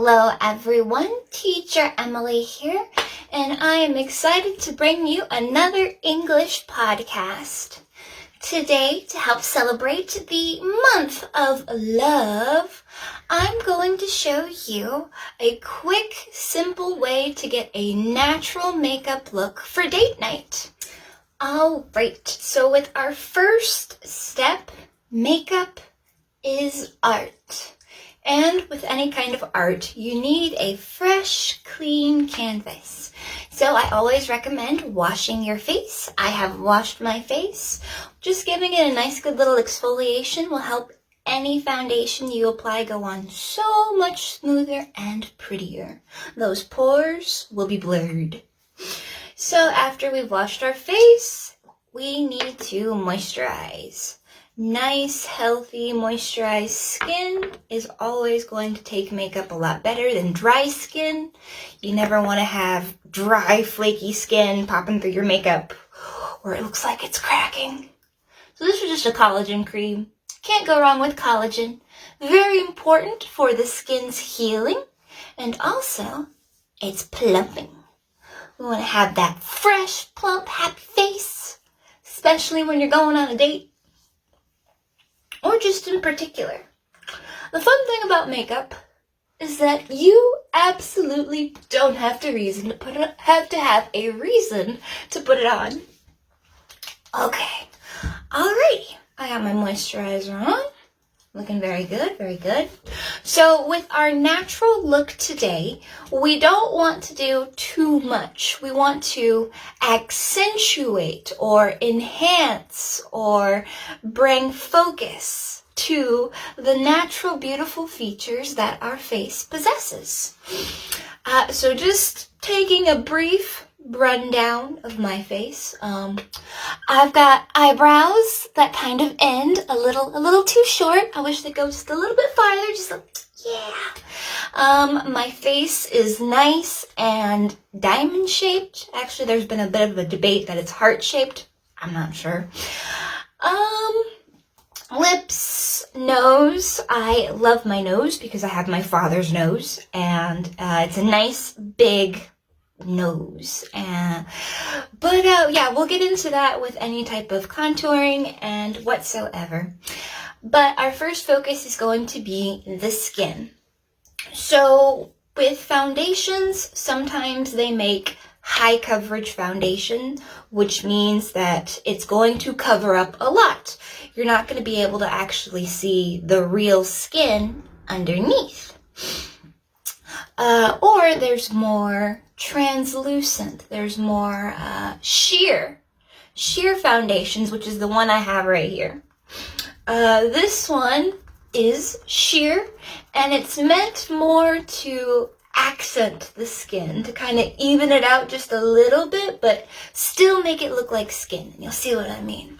Hello everyone, Teacher Emily here, and I am excited to bring you another English podcast. Today, to help celebrate the month of love, I'm going to show you a quick, simple way to get a natural makeup look for date night. Alright, so with our first step, makeup is art. And with any kind of art, you need a fresh, clean canvas. So I always recommend washing your face. I have washed my face. Just giving it a nice good little exfoliation will help any foundation you apply go on so much smoother and prettier. Those pores will be blurred. So after we've washed our face, we need to moisturize. Nice, healthy, moisturized skin is always going to take makeup a lot better than dry skin. You never want to have dry, flaky skin popping through your makeup or it looks like it's cracking. So this is just a collagen cream. Can't go wrong with collagen. Very important for the skin's healing, and also it's plumping. We want to have that fresh, plump, happy face, especially when you're going on a date. Or just in particular. The fun thing about makeup is that you absolutely don't have to have a reason to put it on. Okay, alrighty. I got my moisturizer on. Looking very good, very good. So with our natural look today, we don't want to do too much. We want to accentuate or enhance or bring focus to the natural, beautiful features that our face possesses. So just taking a brief rundown of my face. I've got eyebrows that kind of end a little too short. I wish they'd go just a little bit farther. Just like, yeah. My face is nice and diamond shaped. Actually, there's been a bit of a debate that it's heart shaped. I'm not sure. Lips, nose. I love my nose because I have my father's nose, and it's a nice big nose. But we'll get into that with any type of contouring and whatsoever. But our first focus is going to be the skin. So with foundations, sometimes they make high coverage foundation, which means that it's going to cover up a lot. You're not going to be able to actually see the real skin underneath. Or there's more translucent. There's more sheer foundations, which is the one I have right here. This one is sheer, and it's meant more to accent the skin, to kind of even it out just a little bit, but still make it look like skin. And you'll see what I mean.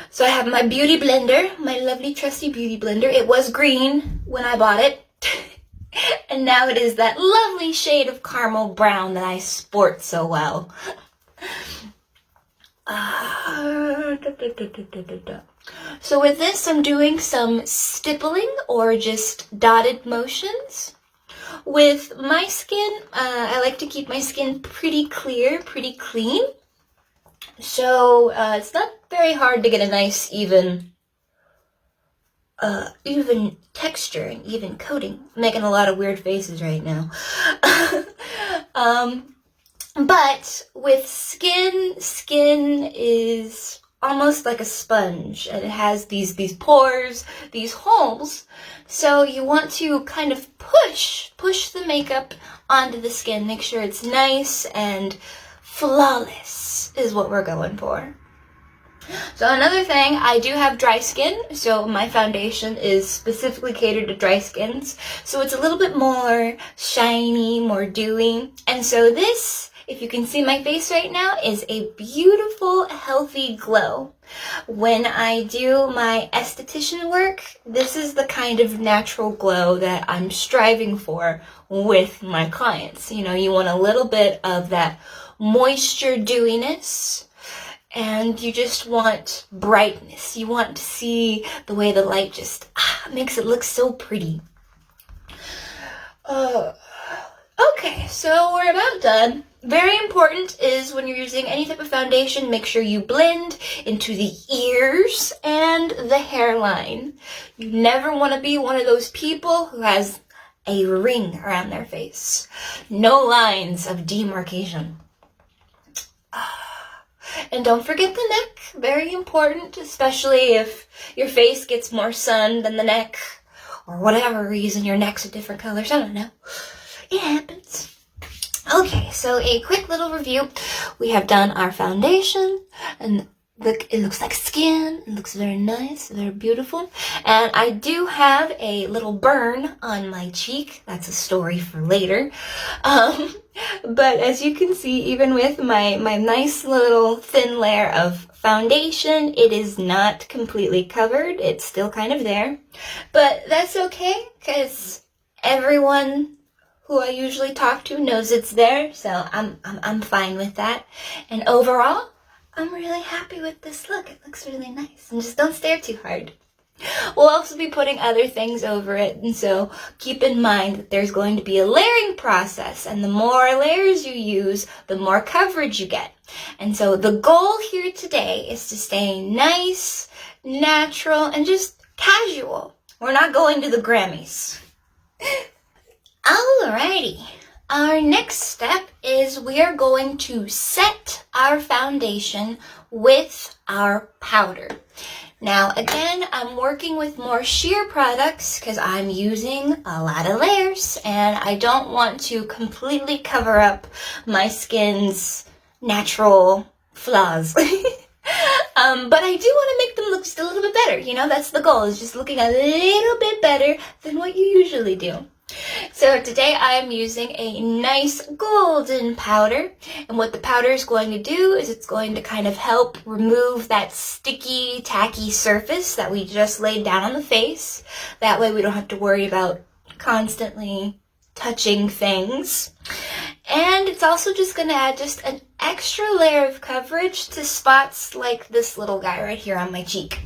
So I have my beauty blender, my lovely trusty beauty blender. It was green when I bought it. And now it is that lovely shade of caramel brown that I sport so well. So with this, I'm doing some stippling or just dotted motions. With my skin, I like to keep my skin pretty clear, pretty clean. So it's not very hard to get a nice even texture and even coating. I'm making a lot of weird faces right now. But with skin is almost like a sponge, and it has these pores, these holes. So you want to kind of push the makeup onto the skin. Make sure it's nice and flawless is what we're going for. So another thing, I do have dry skin, so my foundation is specifically catered to dry skins. So it's a little bit more shiny, more dewy. And so this, if you can see my face right now, is a beautiful, healthy glow. When I do my esthetician work, this is the kind of natural glow that I'm striving for with my clients. You know, you want a little bit of that moisture dewiness, and you just want brightness. You want to see the way the light just makes it look so pretty. Okay, so we're about done. Very important is when you're using any type of foundation, make sure you blend into the ears and the hairline. You never want to be one of those people who has a ring around their face. No lines of demarcation. And don't forget the neck. Very important, especially if your face gets more sun than the neck, or whatever reason your neck's a different color. I don't know. It happens. Okay, so a quick little review. We have done our foundation, and look, it looks like skin. It looks very nice, very beautiful. And I do have a little burn on my cheek. That's a story for later. But as you can see, even with my nice little thin layer of foundation, it is not completely covered. It's still kind of there. But that's okay, because everyone who I usually talk to knows it's there, so I'm fine with that. And overall, I'm really happy with this look. It looks really nice. And just don't stare too hard. We'll also be putting other things over it, and so keep in mind that there's going to be a layering process, and the more layers you use, the more coverage you get. And so the goal here today is to stay nice, natural, and just casual. We're not going to the Grammys. Alrighty, our next step is we are going to set our foundation with our powder. Now again, I'm working with more sheer products because I'm using a lot of layers and I don't want to completely cover up my skin's natural flaws. But I do want to make them look just a little bit better. You know, that's the goal, is just looking a little bit better than what you usually do. So today I'm using a nice golden powder, and what the powder is going to do is it's going to kind of help remove that sticky, tacky surface that we just laid down on the face. That way we don't have to worry about constantly touching things. And it's also just going to add just an extra layer of coverage to spots like this little guy right here on my cheek.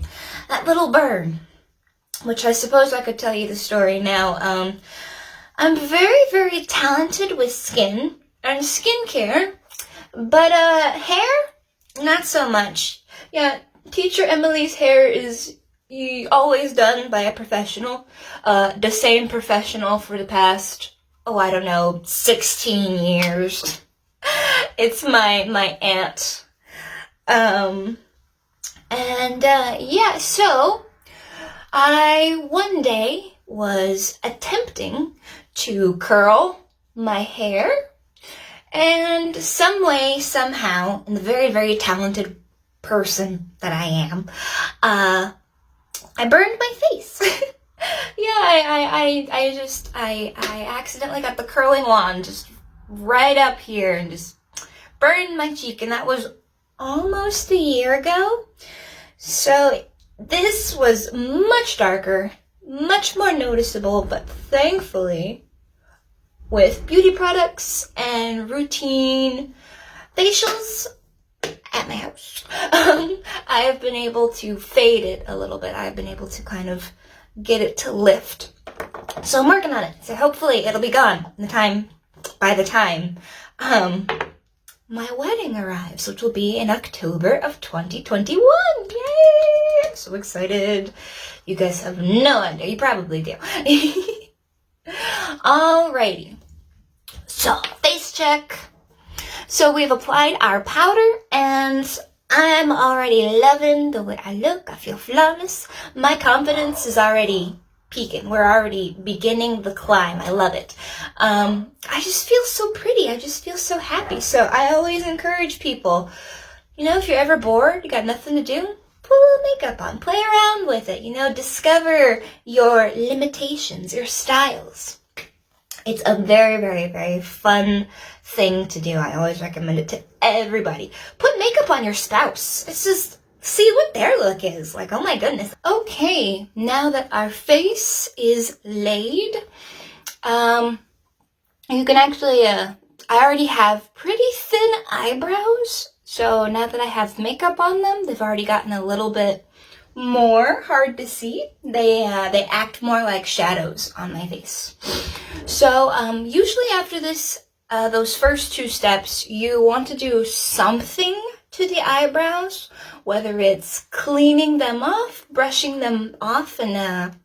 That little burn, which I suppose I could tell you the story now. I'm very, very talented with skin and skincare, but hair, not so much. Yeah, Teacher Emily's hair is always done by a professional, the same professional for the past, 16 years. It's my aunt. Yeah, so I one day was attempting to curl my hair, and some way, somehow, and the very, very talented person that I am, I burned my face. Yeah, I accidentally got the curling wand just right up here and just burned my cheek, and that was almost a year ago. So this was much darker, much more noticeable, but thankfully, with beauty products and routine facials at my house, I have been able to fade it a little bit. I've been able to kind of get it to lift. So I'm working on it. So hopefully it'll be gone by the time my wedding arrives, which will be in October of 2021. Yay! I'm so excited. You guys have no idea. You probably do. Alrighty. So, face check. So we've applied our powder, and I'm already loving the way I look. I feel flawless. My confidence is already peaking. We're already beginning the climb. I love it. I just feel so pretty. I just feel so happy. So I always encourage people, if you're ever bored, you got nothing to do, put a little makeup on. Play around with it. Discover your limitations, your styles. It's a very, very, very fun thing to do. I always recommend it to everybody. Put makeup on your spouse. It's just, see what their look is. Like, oh my goodness. Okay, now that our face is laid, you can actually, I already have pretty thin eyebrows. So now that I have makeup on them, they've already gotten a little bit more hard to see. They act more like shadows on my face. So usually after this, those first two steps, you want to do something to the eyebrows, whether it's cleaning them off, brushing them off, and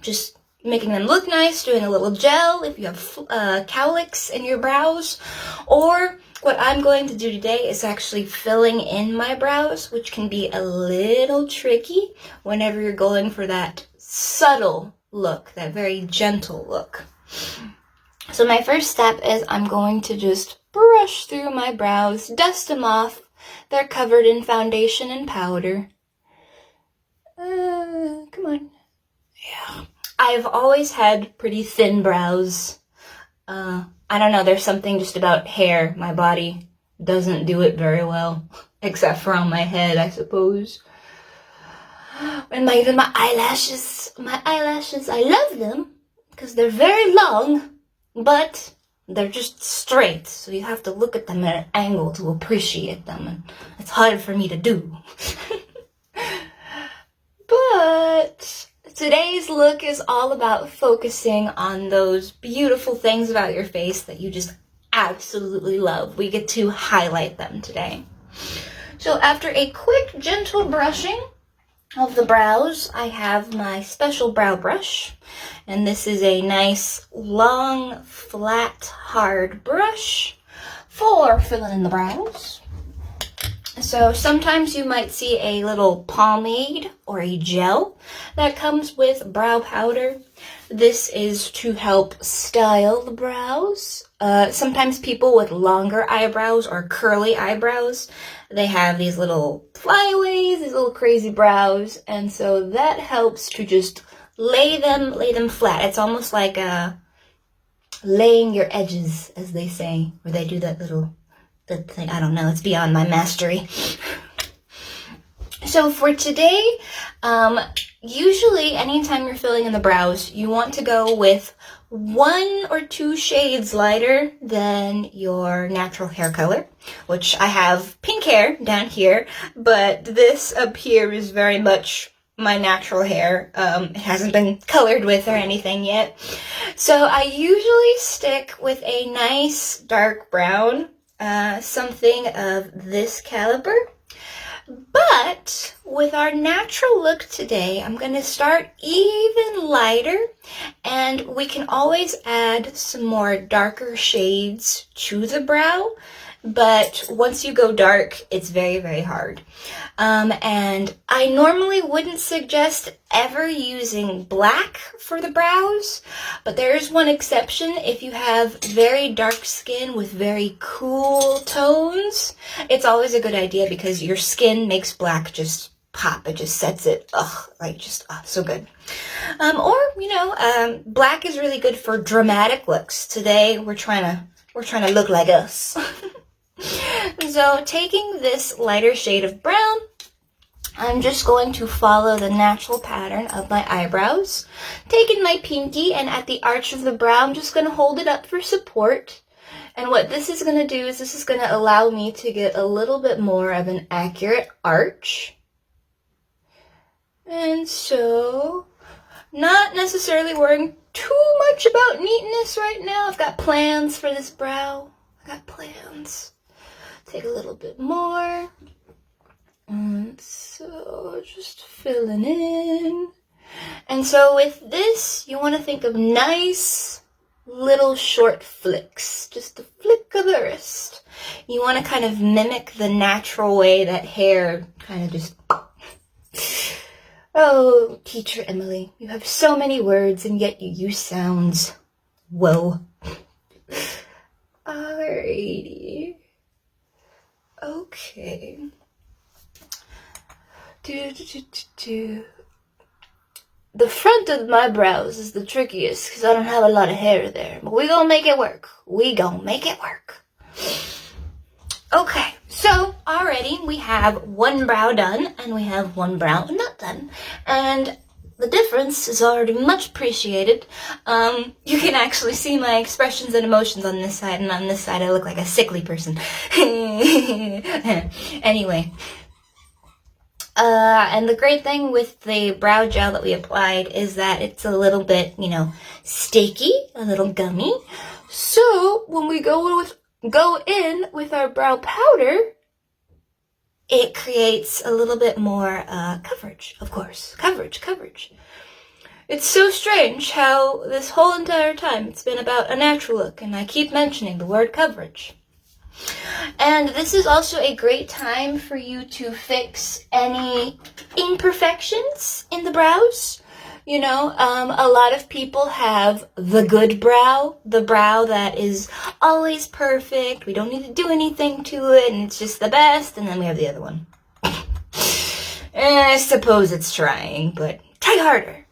just making them look nice, doing a little gel if you have cowlicks in your brows, or what I'm going to do today is actually filling in my brows, which can be a little tricky whenever you're going for that subtle look, that very gentle look. So my first step is I'm going to just brush through my brows, dust them off. They're covered in foundation and powder. Come on. Yeah. I've always had pretty thin brows. I don't know, there's something just about hair. My body doesn't do it very well, except for on my head, I suppose. And even my eyelashes, I love them because they're very long, but they're just straight, so you have to look at them at an angle to appreciate them, and it's hard for me to do. But today's look is all about focusing on those beautiful things about your face that you just absolutely love. We get to highlight them today. So after a quick, gentle brushing of the brows, I have my special brow brush. And this is a nice, long, flat, hard brush for filling in the brows. So sometimes you might see a little pomade or a gel that comes with brow powder. This is to help style the brows. Sometimes people with longer eyebrows or curly eyebrows, they have these little flyaways, these little crazy brows, and so that helps to just lay them flat. It's almost like laying your edges, as they say, where they do that thing. I don't know, it's beyond my mastery. So for today, usually anytime you're filling in the brows, you want to go with 1 or 2 shades lighter than your natural hair color, which I have pink hair down here, but this up here is very much my natural hair. It hasn't been colored with or anything yet. So I usually stick with a nice dark brown, something of this caliber. But with our natural look today, I'm going to start even lighter, and we can always add some more darker shades to the brow. But once you go dark, it's very, very hard. And I normally wouldn't suggest ever using black for the brows, but there is one exception. If you have very dark skin with very cool tones, it's always a good idea because your skin makes black just pop. It just sets it, so good. Black is really good for dramatic looks. Today, we're trying to look like us. So taking this lighter shade of brown, I'm just going to follow the natural pattern of my eyebrows. Taking my pinky and at the arch of the brow, I'm just going to hold it up for support. And what this is going to do is this is going to allow me to get a little bit more of an accurate arch. And so, not necessarily worrying too much about neatness right now. I've got plans for this brow. I got plans. Take a little bit more. And so just filling in. And so with this, you want to think of nice little short flicks. Just a flick of the wrist. You want to kind of mimic the natural way that hair kind of just... Oh, teacher Emily, you have so many words and yet you use sounds. Whoa. Alrighty. Okay. The front of my brows is the trickiest because I don't have a lot of hair there. But we gonna make it work. Okay, so already we have one brow done and we have one brow not done. And the difference is already much appreciated. You can actually see my expressions and emotions on this side, and on this side I look like a sickly person. Anyway. And the great thing with the brow gel that we applied is that it's a little bit, sticky, a little gummy. So when we go in with our brow powder, it creates a little bit more coverage, of course. Coverage. It's so strange how this whole entire time it's been about a natural look, and I keep mentioning the word coverage. And this is also a great time for you to fix any imperfections in the brows. A lot of people have the good brow, the brow that is always perfect. We don't need to do anything to it, and it's just the best. And then we have the other one. I suppose it's trying, but try harder.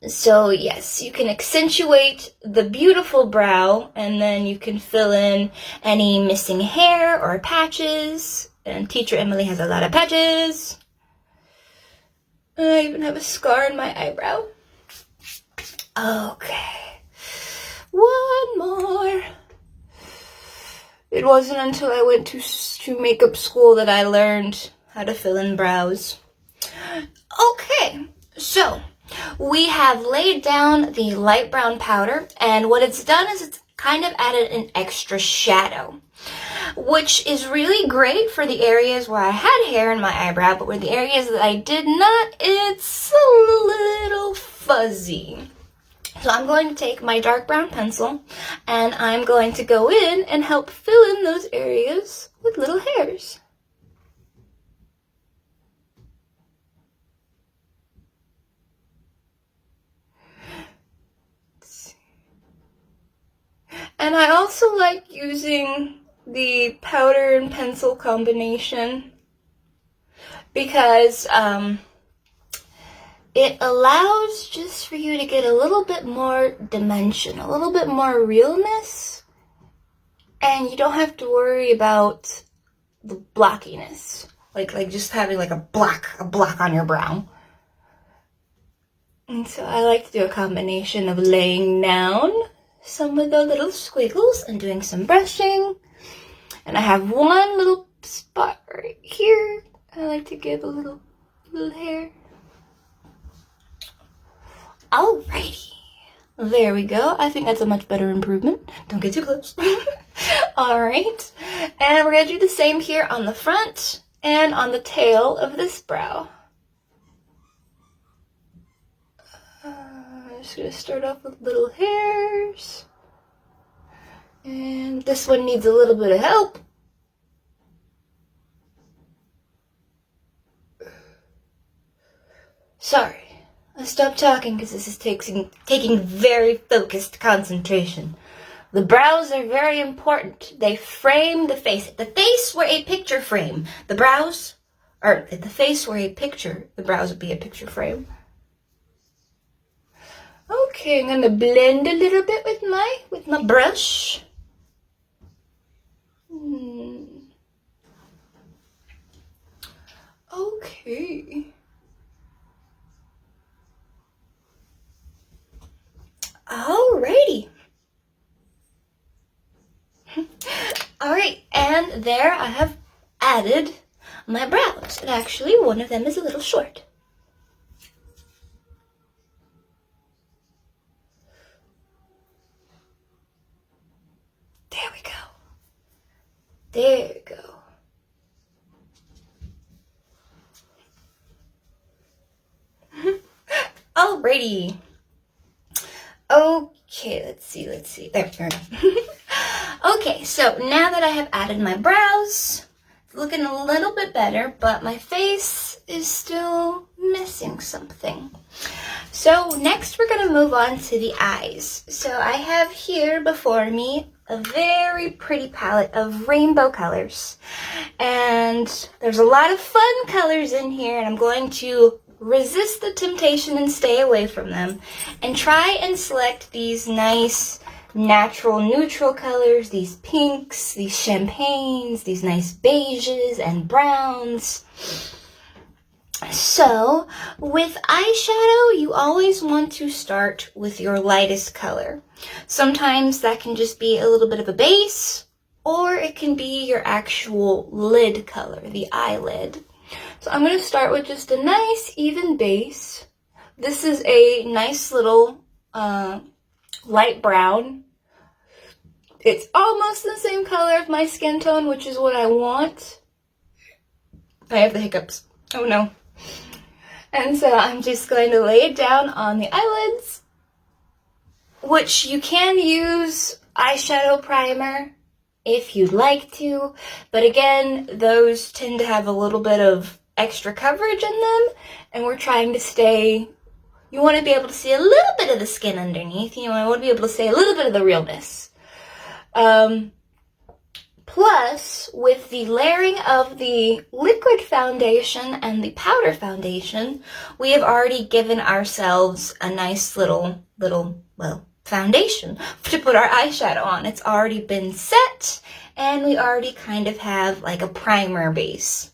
So yes, you can accentuate the beautiful brow, and then you can fill in any missing hair or patches. And teacher Emily has a lot of patches. I even have a scar in my eyebrow. Okay. One more. It wasn't until I went to makeup school that I learned how to fill in brows. Okay, so we have laid down the light brown powder, and what it's done is it's kind of added an extra shadow, which is really great for the areas where I had hair in my eyebrow, but where the areas that I did not, it's a little fuzzy. So I'm going to take my dark brown pencil, and I'm going to go in and help fill in those areas with little hairs. And I also like using the powder and pencil combination because it allows just for you to get a little bit more dimension, a little bit more realness, and you don't have to worry about the blockiness, like just having like a block on your brow. And so I like to do a combination of laying down some of the little squiggles and doing some brushing. And I have one little spot right here. I like to give a little hair. Alrighty. There we go. I think that's a much better improvement. Don't get too close. Alright. And we're going to do the same here on the front and on the tail of this brow. I'm just going to start off with little hairs. And this one needs a little bit of help. Sorry, I stopped talking because this is taking very focused concentration. The brows are very important. They frame the face. If the face were a picture frame, the brows, or if the face were a picture, the brows would be a picture frame. Okay, I'm gonna blend a little bit with my brush. Okay. Alrighty. Alright, and there I have added my brows. And actually, one of them is a little short. There we go. There we go. Alrighty. Okay, let's see. There we go. Okay, so now that I have added my brows, it's looking a little bit better, but my face is still missing something. So next we're going to move on to the eyes. So I have here before me a very pretty palette of rainbow colors. And there's a lot of fun colors in here, and I'm going to resist the temptation and stay away from them and try and select these nice natural neutral colors, these pinks, these champagnes, these nice beiges and browns. So with eyeshadow, you always want to start with your lightest color. Sometimes that can just be a little bit of a base, or it can be your actual lid color, the eyelid. So I'm going to start with just a nice even base. This is a nice little light brown. It's almost the same color of my skin tone, which is what I want. I have the hiccups. Oh no. And so I'm just going to lay it down on the eyelids, which you can use eyeshadow primer if you'd like to, but again, those tend to have a little bit of extra coverage in them, and we're trying to stay, you want to be able to see a little bit of the skin underneath, you want to be able to see a little bit of the realness. Plus, with the layering of the liquid foundation and the powder foundation, we have already given ourselves a nice little, well, foundation to put our eyeshadow on. It's already been set, and we already kind of have like a primer base.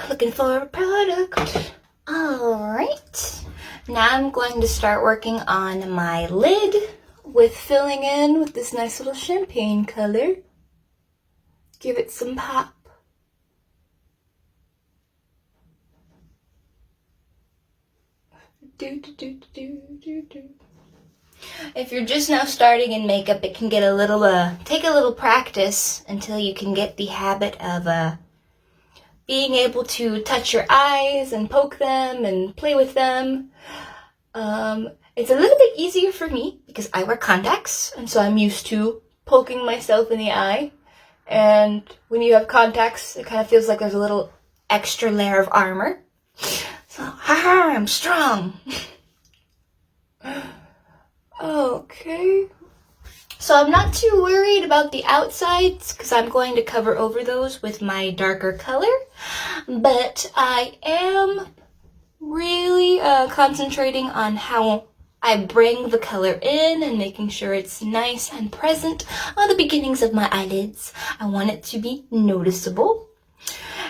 Looking for a product. Alright, now I'm going to start working on my lid with filling in with this nice little champagne color. Give it some pop. If you're just now starting in makeup, it can get a little, take a little practice until you can get the habit of being able to touch your eyes and poke them and play with them. It's a little bit easier for me because I wear contacts, and so I'm used to poking myself in the eye. And when you have contacts, it kind of feels like there's a little extra layer of armor. So, haha, I'm strong. Okay. So I'm not too worried about the outsides because I'm going to cover over those with my darker color. But I am really concentrating on how I bring the color in and making sure it's nice and present on the beginnings of my eyelids. I want it to be noticeable.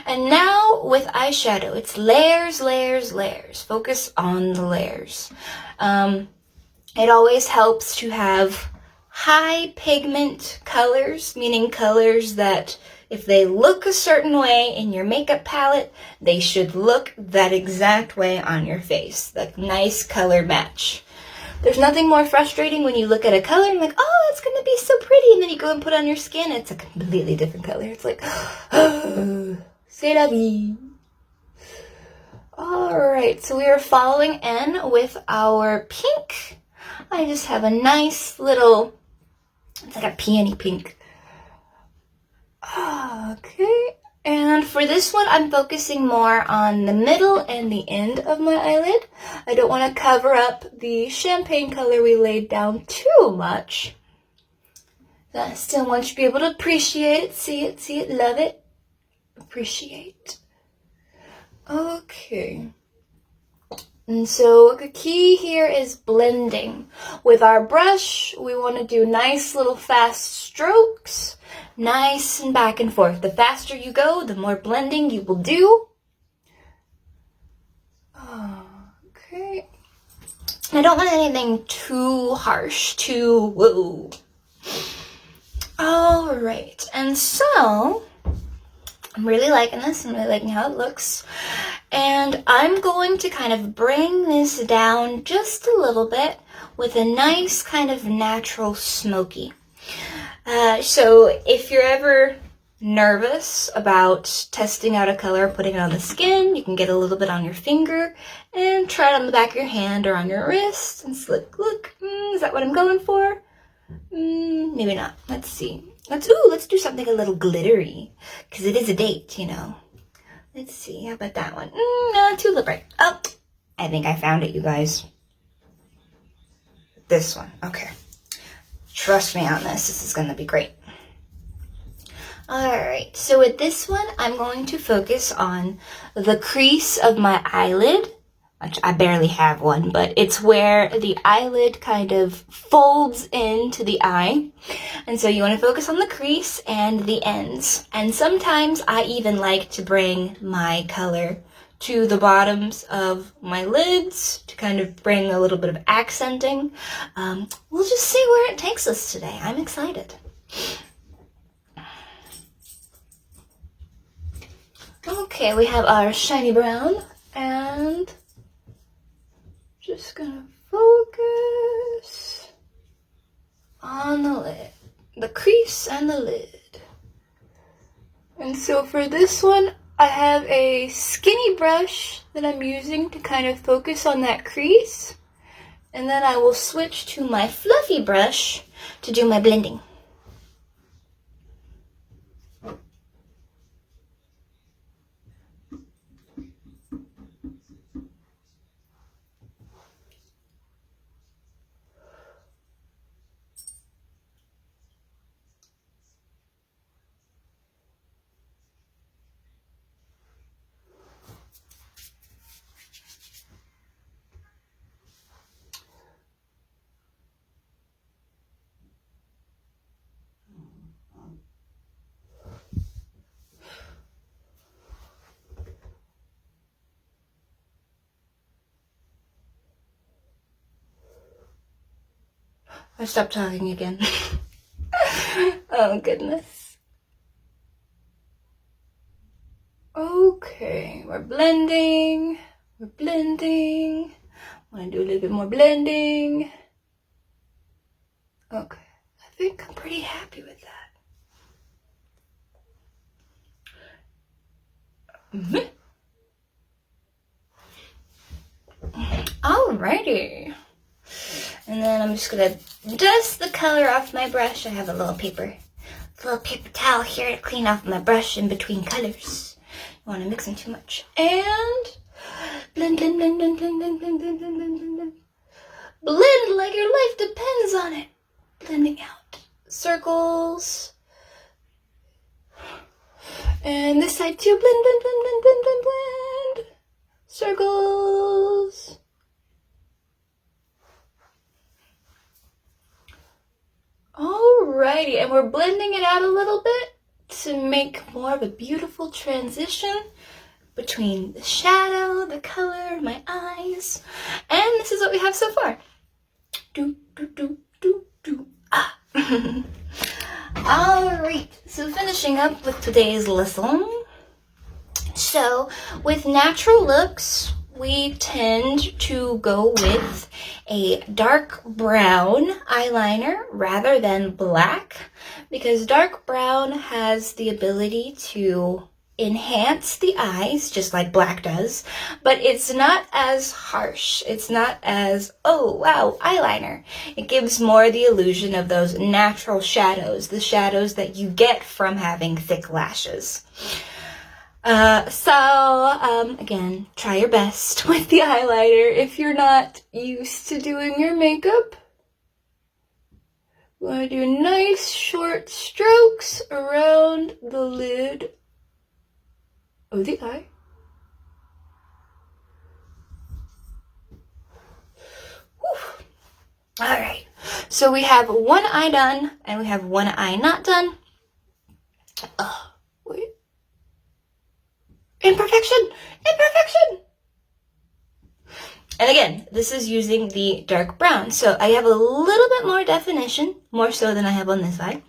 And now with eyeshadow, it's layers, layers, layers. Focus on the layers. It always helps to have high pigment colors, meaning colors that if they look a certain way in your makeup palette, they should look that exact way on your face. That nice color match. There's nothing more frustrating when you look at a color and like, oh, it's going to be so pretty, and then you go and put it on your skin, and it's a completely different color. It's like, oh, c'est la vie. Alright, so we are following in with our pink. I just have a nice little, it's like a peony pink. Okay, and for this one, I'm focusing more on the middle and the end of my eyelid. I don't want to cover up the champagne color we laid down too much. I still want you to be able to appreciate it, see it, love it, appreciate. Okay. And so the key here is blending. With our brush, we want to do nice little fast strokes, nice and back and forth. The faster you go, the more blending you will do. Okay. I don't want anything too harsh, too whoa. Alright, and so I'm really liking this. I'm really liking how it looks. And I'm going to kind of bring this down just a little bit with a nice kind of natural smoky. So if you're ever nervous about testing out a color, putting it on the skin, you can get a little bit on your finger and try it on the back of your hand or on your wrist and look, is that what I'm going for? Maybe not. Let's see. Let's do something a little glittery because it is a date, you know. Let's see, how about that one? No, too bright. Oh, I think I found it, you guys. This one, okay. Trust me on this. This is going to be great. Alright, so with this one, I'm going to focus on the crease of my eyelid. Which I barely have one, but it's where the eyelid kind of folds into the eye. And so you want to focus on the crease and the ends. And sometimes I even like to bring my color to the bottoms of my lids to kind of bring a little bit of accenting. We'll just see where it takes us today. I'm excited. Okay, we have our shiny brown, and just gonna focus on the lid, the crease and the lid. And so for this one, I have a skinny brush that I'm using to kind of focus on that crease. And then I will switch to my fluffy brush to do my blending. I stopped talking again. Oh goodness. Okay, we're blending. We're blending. I want to do a little bit more blending. Okay, I think I'm pretty happy with that. Alrighty. And then I'm just gonna dust the color off my brush. I have a little paper towel here to clean off my brush in between colors. You want to mix them too much. And blend, blend, blend, blend, blend, blend, blend, blend, blend, blend, blend. Blend like your life depends on it. Blending out circles. And this side too. Blend, blend, blend, blend, blend, blend, blend. Circles. Alrighty, and we're blending it out a little bit to make more of a beautiful transition between the shadow, the color, my eyes, and this is what we have so far. Do, do, do, do, do. Ah. Alright, so finishing up with today's lesson. So, with natural looks, we tend to go with a dark brown eyeliner rather than black, because dark brown has the ability to enhance the eyes just like black does, but it's not as harsh. It's not as, oh wow, eyeliner. It gives more the illusion of those natural shadows, the shadows that you get from having thick lashes. Again, try your best with the eyeliner if you're not used to doing your makeup. You want to do nice short strokes around the lid of the eye. Alright, so we have one eye done and we have one eye not done. Wait. Imperfection! Imperfection! And again, this is using the dark brown. So I have a little bit more definition, more so than I have on this eye.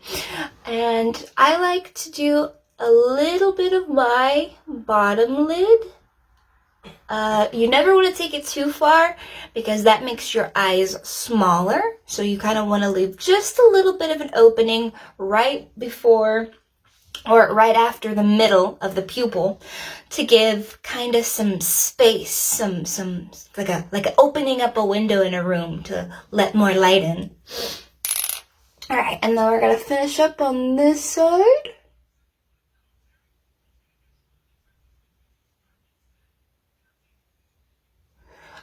And I like to do a little bit of my bottom lid. You never want to take it too far because that makes your eyes smaller. So you kind of want to leave just a little bit of an opening right before or right after the middle of the pupil to give kind of some space, some like opening up a window in a room to let more light in. All right, and then we're gonna finish up on this side.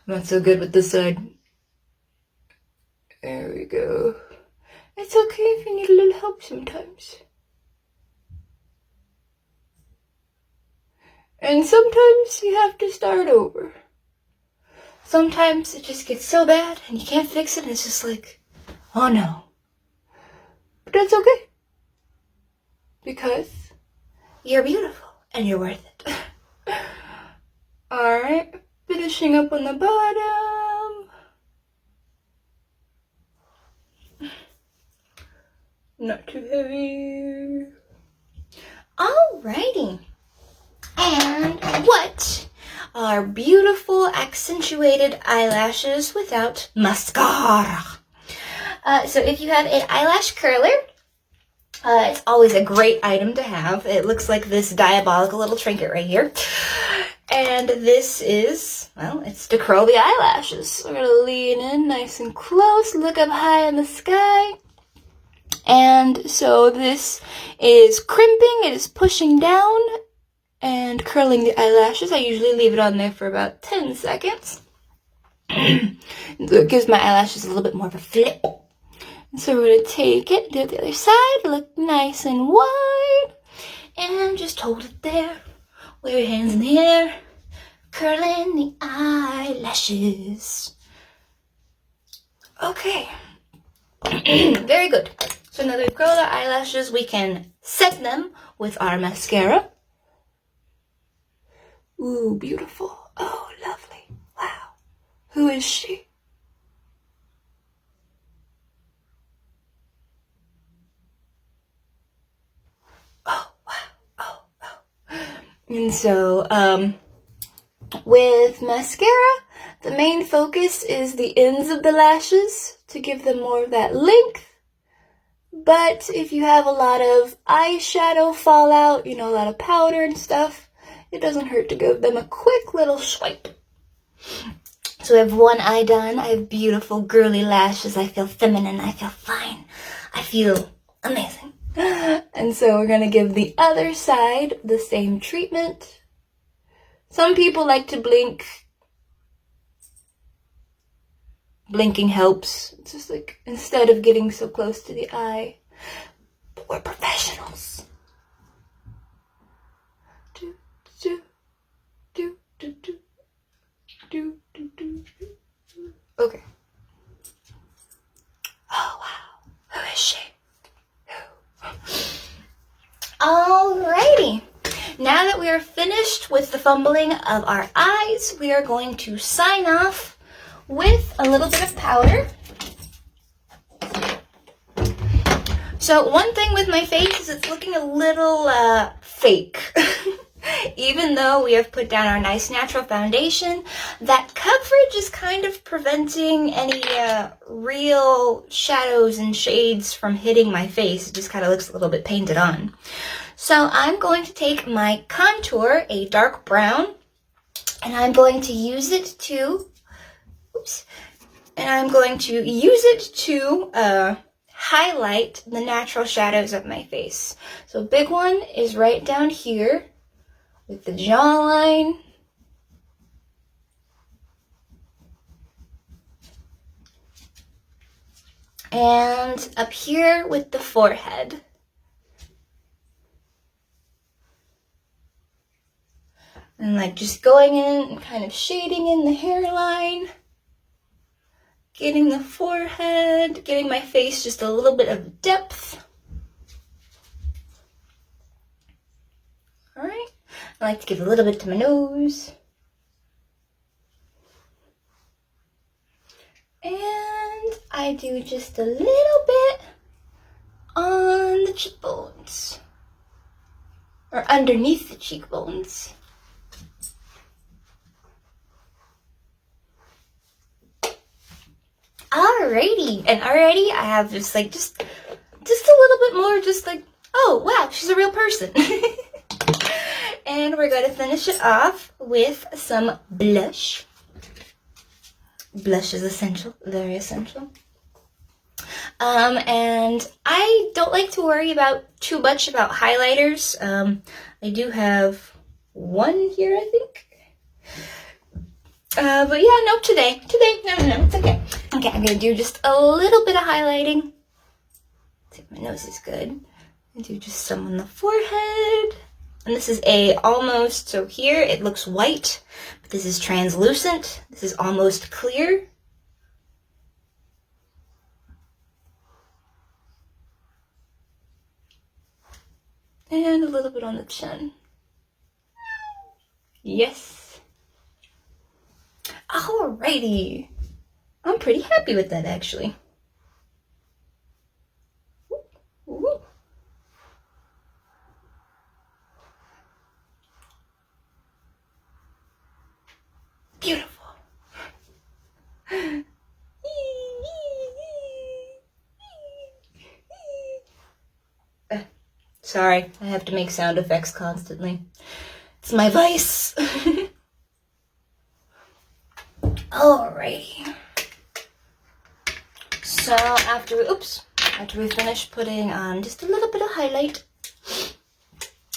I'm not so good with this side. There we go. It's okay if you need a little help sometimes. And sometimes you have to start over. Sometimes it just gets so bad and you can't fix it and it's just like, oh no. But that's okay. Because you're beautiful and you're worth it. Alright, finishing up on the bottom. Not too heavy. Alrighty. And our beautiful accentuated eyelashes without mascara. So if you have an eyelash curler, it's always a great item to have. It looks like this diabolical little trinket right here. And this is, well, it's to curl the eyelashes. We're gonna lean in nice and close, look up high in the sky. And so this is crimping, it is pushing down and curling the eyelashes. I usually leave it on there for about 10 seconds. It gives my eyelashes a little bit more of a flip. So we're going to take it, do it the other side, look nice and wide, and just hold it there. With your hands in the air, curling the eyelashes. Okay. Very good. So now that we've curled our eyelashes, we can set them with our mascara. Ooh, beautiful. Oh, lovely. Wow. Who is she? And so, with mascara, the main focus is the ends of the lashes to give them more of that length. But if you have a lot of eyeshadow fallout, a lot of powder and stuff, it doesn't hurt to give them a quick little swipe. So I have one eye done. I have beautiful girly lashes. I feel feminine. I feel fine. I feel amazing. And so we're going to give the other side the same treatment. Some people like to blink. Blinking helps. It's just like, instead of getting so close to the eye. But we're professionals. Do, do, do, do, do, do, do, do. Okay. Oh, wow. Who is she? Alrighty, now that we are finished with the fumbling of our eyes, we are going to sign off with a little bit of powder. So one thing with my face is it's looking a little fake. Even though we have put down our nice natural foundation, that coverage is kind of preventing any real shadows and shades from hitting my face. It just kind of looks a little bit painted on. So I'm going to take my contour, a dark brown, and I'm going to use it to, highlight the natural shadows of my face. So big one is right down here with the jawline. And up here with the forehead. And like just going in and kind of shading in the hairline. Getting the forehead, giving my face just a little bit of depth. Alright. I like to give a little bit to my nose. And I do just a little bit on the cheekbones. Or underneath the cheekbones. Alrighty. And already I have just a little bit more just like, oh wow, she's a real person. And we're going to finish it off with some blush. Blush is essential, very essential. And I don't like to worry too much about highlighters. I do have one here, I think. But yeah, no, today, no, it's okay. Okay, I'm gonna do just a little bit of highlighting. See if my nose is good. I do just some on the forehead. And this is so here it looks white, but this is translucent. This is almost clear. And a little bit on the chin. Yes. Alrighty. I'm pretty happy with that, actually. Ooh. Beautiful. Sorry, I have to make sound effects constantly. It's my vice. Alrighty. So after we finish putting on just a little bit of highlight,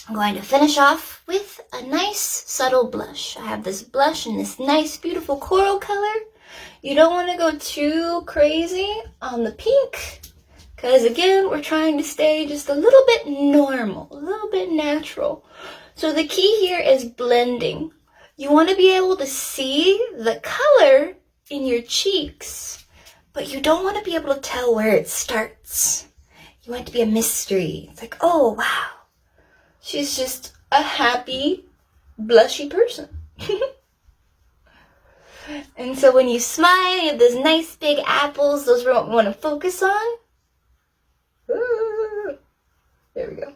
I'm going to finish off with a nice subtle blush. I have this blush in this nice beautiful coral color. You don't want to go too crazy on the pink, because again, we're trying to stay just a little bit normal, a little bit natural. So the key here is blending. You want to be able to see the color in your cheeks, but you don't want to be able to tell where it starts. You want it to be a mystery. It's like, oh wow, she's just a happy, blushy person. And so when you smile, you have those nice big apples. Those are what we want to focus on. There we go.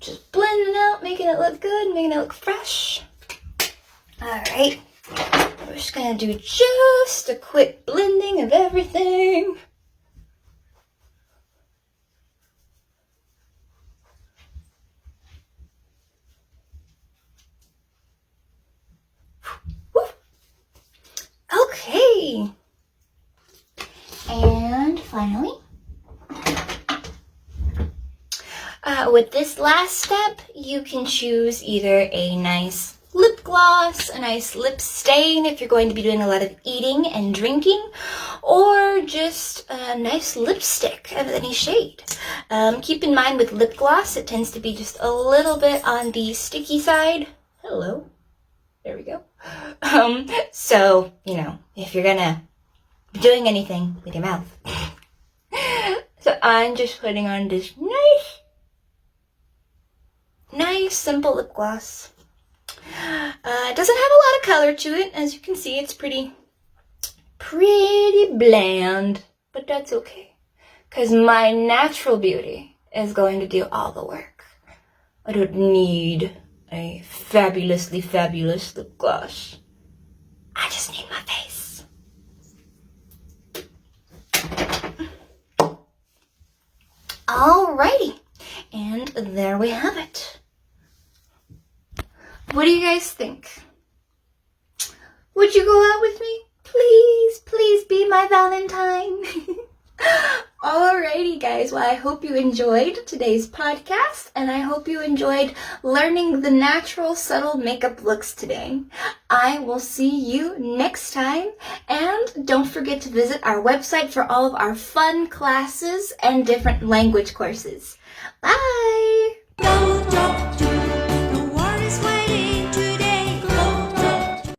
Just blending out, making it look good, making it look fresh. Alright, we're just going to do just a quick blending of everything. Okay, and finally, with this last step, you can choose either a nice lip gloss, a nice lip stain if you're going to be doing a lot of eating and drinking, or just a nice lipstick of any shade. Keep in mind with lip gloss, it tends to be just a little bit on the sticky side. Hello. There we go. So, you know, if you're gonna be doing anything with your mouth. So I'm just putting on this nice simple lip gloss. It doesn't have a lot of color to it. As you can see, it's pretty bland, but that's okay. Because my natural beauty is going to do all the work. I don't need a fabulously fabulous lip gloss. I just need my face. Alrighty, and there we have it. What do you guys think? Would you go out with me? Please be my Valentine. Alrighty guys, well I hope you enjoyed today's podcast, and I hope you enjoyed learning the natural subtle makeup looks today. I will see you next time, and don't forget to visit our website for all of our fun classes and different language courses. Bye!